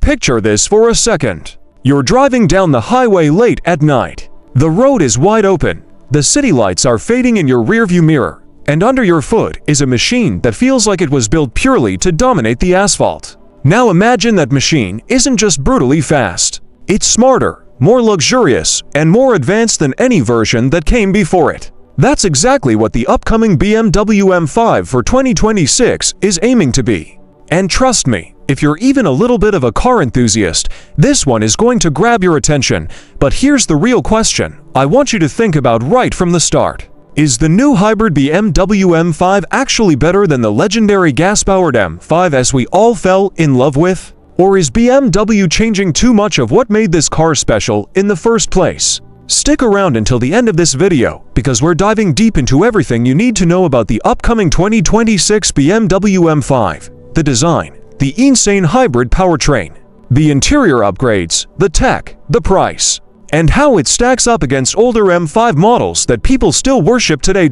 Picture this for a second. You're driving down the highway late at night. The road is wide open, the city lights are fading in your rearview mirror, and under your foot is a machine that feels like it was built purely to dominate the asphalt. Now imagine that machine isn't just brutally fast. It's smarter, more luxurious, and more advanced than any version that came before it. That's exactly what the upcoming BMW M5 for 2026 is aiming to be. And trust me, if you're even a little bit of a car enthusiast, this one is going to grab your attention. But here's the real question I want you to think about right from the start. Is the new hybrid BMW M5 actually better than the legendary gas-powered M5 as we all fell in love with? Or is BMW changing too much of what made this car special in the first place? Stick around until the end of this video, because we're diving deep into everything you need to know about the upcoming 2026 BMW M5, the design, the insane hybrid powertrain, the interior upgrades, the tech, the price, and how it stacks up against older M5 models that people still worship today.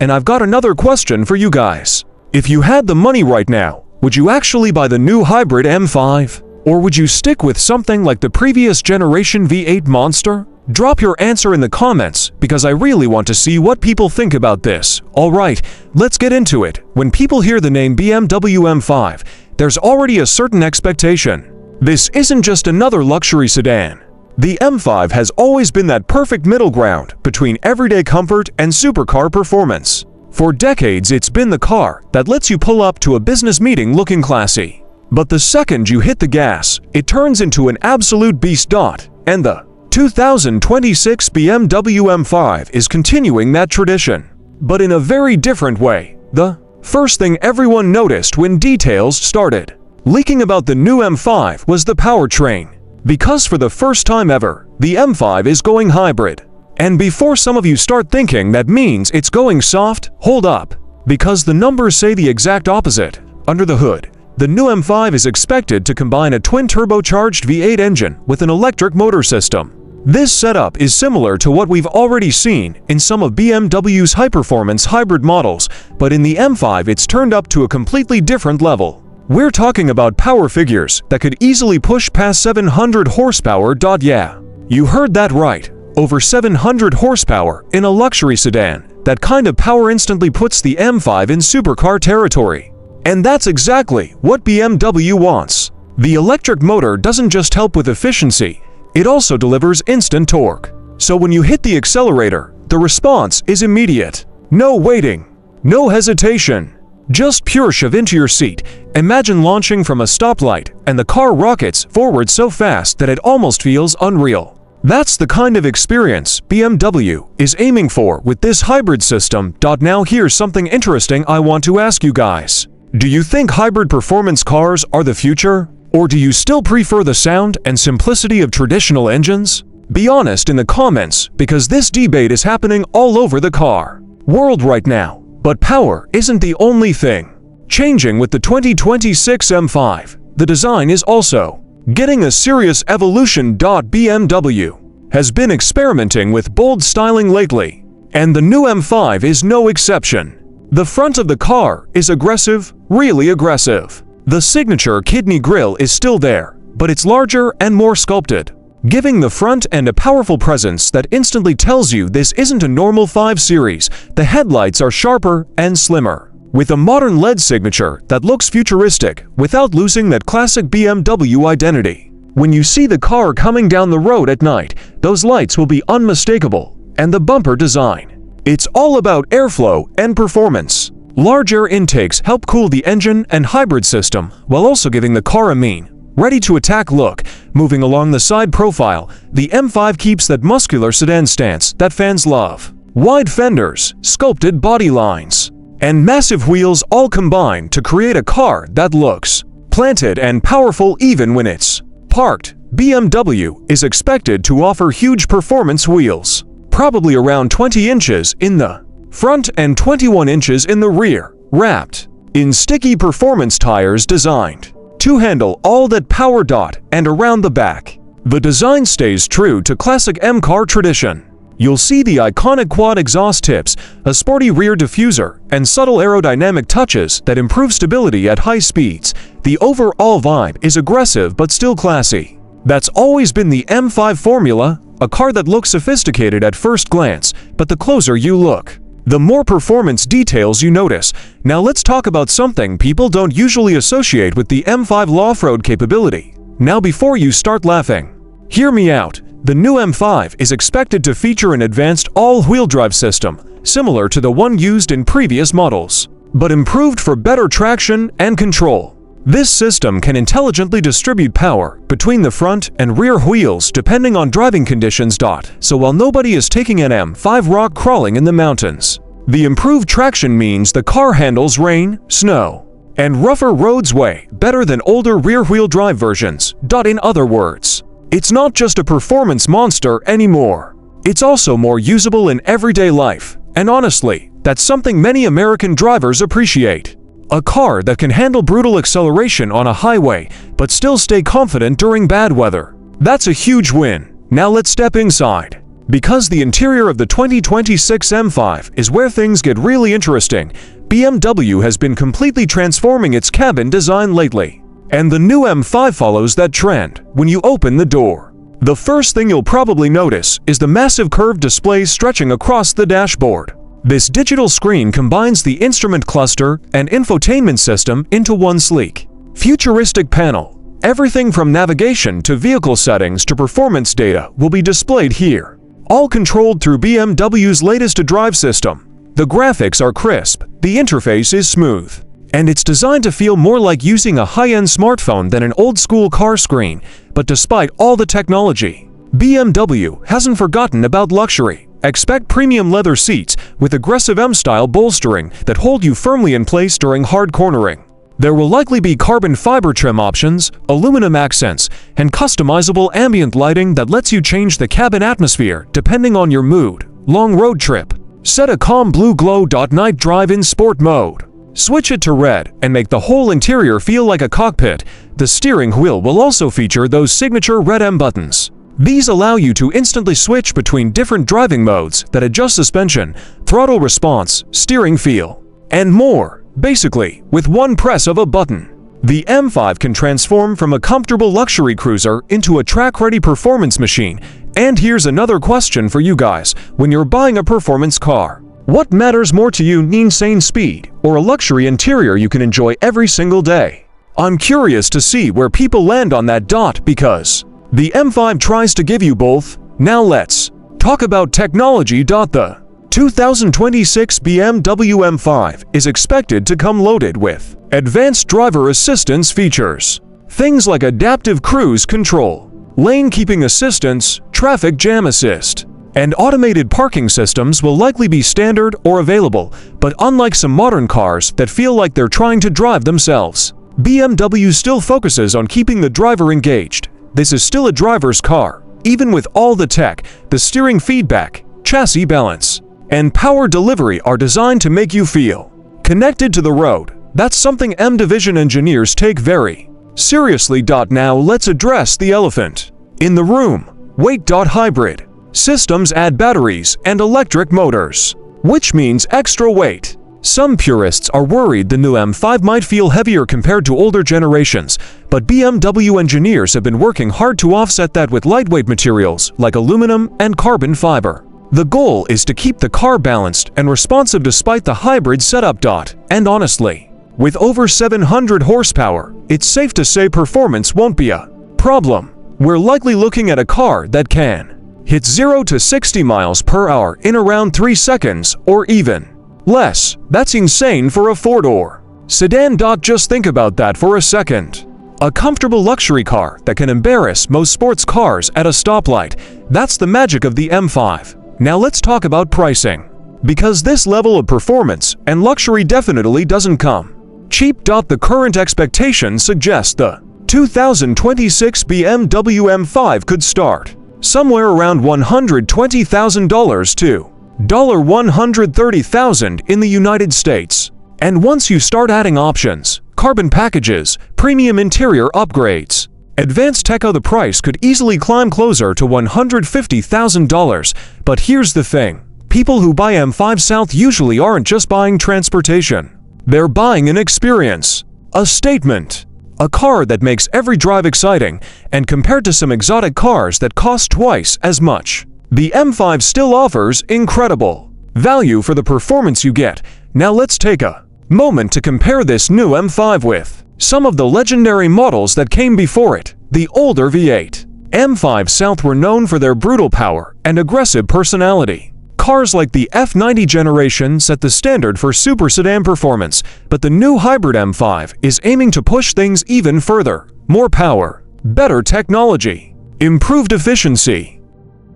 And I've got another question for you guys. If you had the money right now, would you actually buy the new hybrid M5? Or would you stick with something like the previous generation V8 monster? Drop your answer in the comments, because I really want to see what people think about this. Alright, let's get into it. When people hear the name BMW M5, there's already a certain expectation. This isn't just another luxury sedan. The M5 has always been that perfect middle ground between everyday comfort and supercar performance. For decades, it's been the car that lets you pull up to a business meeting looking classy. But the second you hit the gas, it turns into an absolute beast. And the 2026 BMW M5 is continuing that tradition, but in a very different way. The first thing everyone noticed when details started leaking about the new M5 was the powertrain. Because for the first time ever, the M5 is going hybrid. And before some of you start thinking that means it's going soft, hold up. Because the numbers say the exact opposite. Under the hood, the new M5 is expected to combine a twin-turbocharged V8 engine with an electric motor system. This setup is similar to what we've already seen in some of BMW's high-performance hybrid models, but in the M5 it's turned up to a completely different level. We're talking about power figures that could easily push past 700 horsepower. Yeah, you heard that right. Over 700 horsepower in a luxury sedan. That kind of power instantly puts the M5 in supercar territory. And that's exactly what BMW wants. The electric motor doesn't just help with efficiency, it also delivers instant torque. So when you hit the accelerator, the response is immediate. No waiting, no hesitation. Just pure shove into your seat. Imagine launching from a stoplight and the car rockets forward so fast that it almost feels unreal. That's the kind of experience BMW is aiming for with this hybrid system. Now here's something interesting I want to ask you guys. Do you think hybrid performance cars are the future? Or do you still prefer the sound and simplicity of traditional engines? Be honest in the comments, because this debate is happening all over the car world right now. But power isn't the only thing changing with the 2026 M5. The design is also getting a serious evolution. BMW has been experimenting with bold styling lately, and the new M5 is no exception. The front of the car is aggressive, really aggressive. The signature kidney grille is still there, but it's larger and more sculpted, giving the front end a powerful presence that instantly tells you this isn't a normal 5 Series. The headlights are sharper and slimmer, with a modern LED signature that looks futuristic without losing that classic BMW identity. When you see the car coming down the road at night, those lights will be unmistakable. And the bumper design, it's all about airflow and performance. Large air intakes help cool the engine and hybrid system, while also giving the car a mean, ready-to-attack look. Moving along the side profile, the M5 keeps that muscular sedan stance that fans love. Wide fenders, sculpted body lines, and massive wheels all combine to create a car that looks planted and powerful even when it's parked. BMW is expected to offer huge performance wheels, probably around 20 inches in the front and 21 inches in the rear, wrapped in sticky performance tires designed to handle all that power. And around the back, the design stays true to classic M-car tradition. You'll see the iconic quad exhaust tips, a sporty rear diffuser, and subtle aerodynamic touches that improve stability at high speeds. The overall vibe is aggressive but still classy. That's always been the M5 formula, a car that looks sophisticated at first glance, but the closer you look, the more performance details you notice. Now let's talk about something people don't usually associate with the M5 off-road capability. Now before you start laughing, hear me out. The new M5 is expected to feature an advanced all-wheel drive system, similar to the one used in previous models, but improved for better traction and control. This system can intelligently distribute power between the front and rear wheels depending on driving conditions. So while nobody is taking an M5 rock crawling in the mountains, the improved traction means the car handles rain, snow, and rougher roads way better than older rear-wheel drive versions. In other words, it's not just a performance monster anymore. It's also more usable in everyday life, and honestly, that's something many American drivers appreciate. A car that can handle brutal acceleration on a highway, but still stay confident during bad weather. That's a huge win. Now let's step inside. Because the interior of the 2026 M5 is where things get really interesting, BMW has been completely transforming its cabin design lately. And the new M5 follows that trend. When you open the door, the first thing you'll probably notice is the massive curved display stretching across the dashboard. This digital screen combines the instrument cluster and infotainment system into one sleek, futuristic panel. Everything from navigation to vehicle settings to performance data will be displayed here, all controlled through BMW's latest drive system. The graphics are crisp, the interface is smooth, and it's designed to feel more like using a high-end smartphone than an old-school car screen. But despite all the technology, BMW hasn't forgotten about luxury. Expect premium leather seats with aggressive M-style bolstering that hold you firmly in place during hard cornering. There will likely be carbon fiber trim options, aluminum accents, and customizable ambient lighting that lets you change the cabin atmosphere depending on your mood. Long road trip. Set a calm blue glow. Night drive in sport mode. Switch it to red and make the whole interior feel like a cockpit. The steering wheel will also feature those signature red M buttons. These allow you to instantly switch between different driving modes that adjust suspension, throttle response, steering feel, and more. Basically, with one press of a button, the M5 can transform from a comfortable luxury cruiser into a track-ready performance machine. And here's another question for you guys. When you're buying a performance car, what matters more to you, insane speed or a luxury interior you can enjoy every single day? I'm curious to see where people land on that. Because the M5 tries to give you both. Now let's talk about technology. The 2026 BMW M5 is expected to come loaded with advanced driver assistance features. Things like adaptive cruise control, lane keeping assistance, traffic jam assist, and automated parking systems will likely be standard or available. But unlike some modern cars that feel like they're trying to drive themselves, BMW still focuses on keeping the driver engaged. This is still a driver's car. Even with all the tech, the steering feedback, chassis balance, and power delivery are designed to make you feel connected to the road. That's something M Division engineers take very seriously. Now let's address the elephant in the room. Weight. Hybrid systems add batteries and electric motors, which means extra weight. Some purists are worried the new M5 might feel heavier compared to older generations, but BMW engineers have been working hard to offset that with lightweight materials like aluminum and carbon fiber. The goal is to keep the car balanced and responsive despite the hybrid setup. And honestly, with over 700 horsepower, it's safe to say performance won't be a problem. We're likely looking at a car that can hit 0 to 60 miles per hour in around 3 seconds or even less. That's insane for a four-door sedan. Just think about that for a second. A comfortable luxury car that can embarrass most sports cars at a stoplight. That's the magic of the M5. Now let's talk about pricing, because this level of performance and luxury definitely doesn't come cheap. The current expectation suggests the 2026 BMW M5 could start somewhere around $120,000 to $130,000 in the United States. And once you start adding options, carbon packages, premium interior upgrades, advanced tech, the price could easily climb closer to $150,000. But here's the thing. People who buy M5 South usually aren't just buying transportation. They're buying an experience, a statement, A car that makes every drive exciting, and compared to some exotic cars that cost twice as much, the M5 still offers incredible value for the performance you get. Now let's take a moment to compare this new M5 with some of the legendary models that came before it. The older V8 M5 South were known for their brutal power and aggressive personality. Cars like the F90 generation set the standard for super sedan performance, but the new hybrid M5 is aiming to push things even further. More power, better technology, improved efficiency,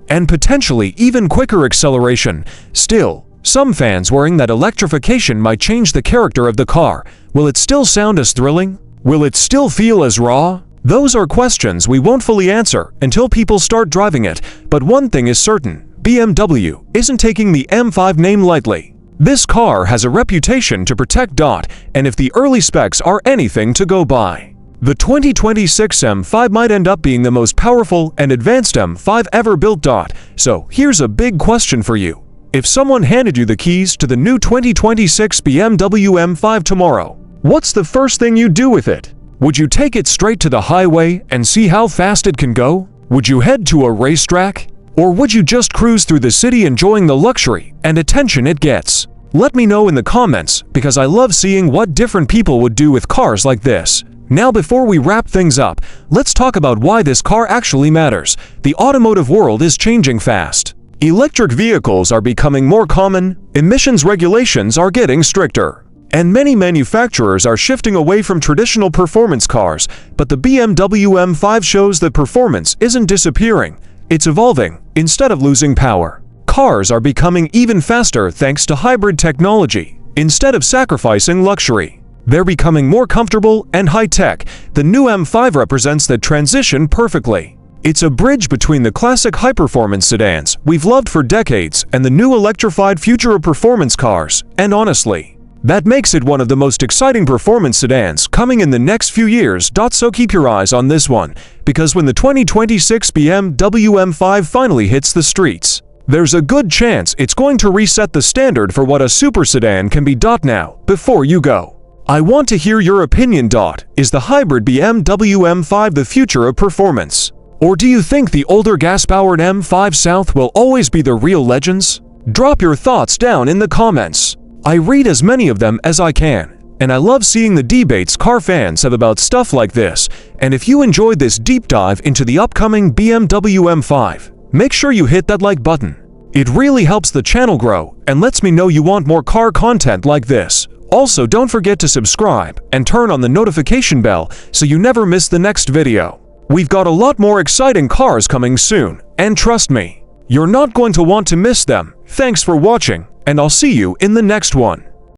and potentially even quicker acceleration. Still, some fans worrying that electrification might change the character of the car. Will it still sound as thrilling? Will it still feel as raw? Those are questions we won't fully answer until people start driving it, but one thing is certain: BMW isn't taking the M5 name lightly. This car has a reputation to protect. And if the early specs are anything to go by, the 2026 M5 might end up being the most powerful and advanced M5 ever built. So here's a big question for you. If someone handed you the keys to the new 2026 BMW M5 tomorrow, what's the first thing you'd do with it? Would you take it straight to the highway and see how fast it can go? Would you head to a racetrack? Or would you just cruise through the city enjoying the luxury and attention it gets? Let me know in the comments, because I love seeing what different people would do with cars like this. Now before we wrap things up, let's talk about why this car actually matters. The automotive world is changing fast. Electric vehicles are becoming more common, emissions regulations are getting stricter, and many manufacturers are shifting away from traditional performance cars. But the BMW M5 shows that performance isn't disappearing. It's evolving. Instead of losing power, cars are becoming even faster thanks to hybrid technology. Instead of sacrificing luxury, they're becoming more comfortable and high-tech. The new M5 represents that transition perfectly. It's a bridge between the classic high-performance sedans we've loved for decades and the new electrified future of performance cars. And honestly, that makes it one of the most exciting performance sedans coming in the next few years. So keep your eyes on this one, because when the 2026 BMW M5 finally hits the streets, there's a good chance it's going to reset the standard for what a super sedan can be. Now, before you go, I want to hear your opinion. Is the hybrid BMW M5 the future of performance? Or do you think the older gas-powered M5 South will always be the real legends? Drop your thoughts down in the comments. I read as many of them as I can, and I love seeing the debates car fans have about stuff like this. And if you enjoyed this deep dive into the upcoming BMW M5, make sure you hit that like button. It really helps the channel grow and lets me know you want more car content like this. Also, don't forget to subscribe and turn on the notification bell so you never miss the next video. We've got a lot more exciting cars coming soon, and trust me, you're not going to want to miss them. Thanks for watching, and I'll see you in the next one.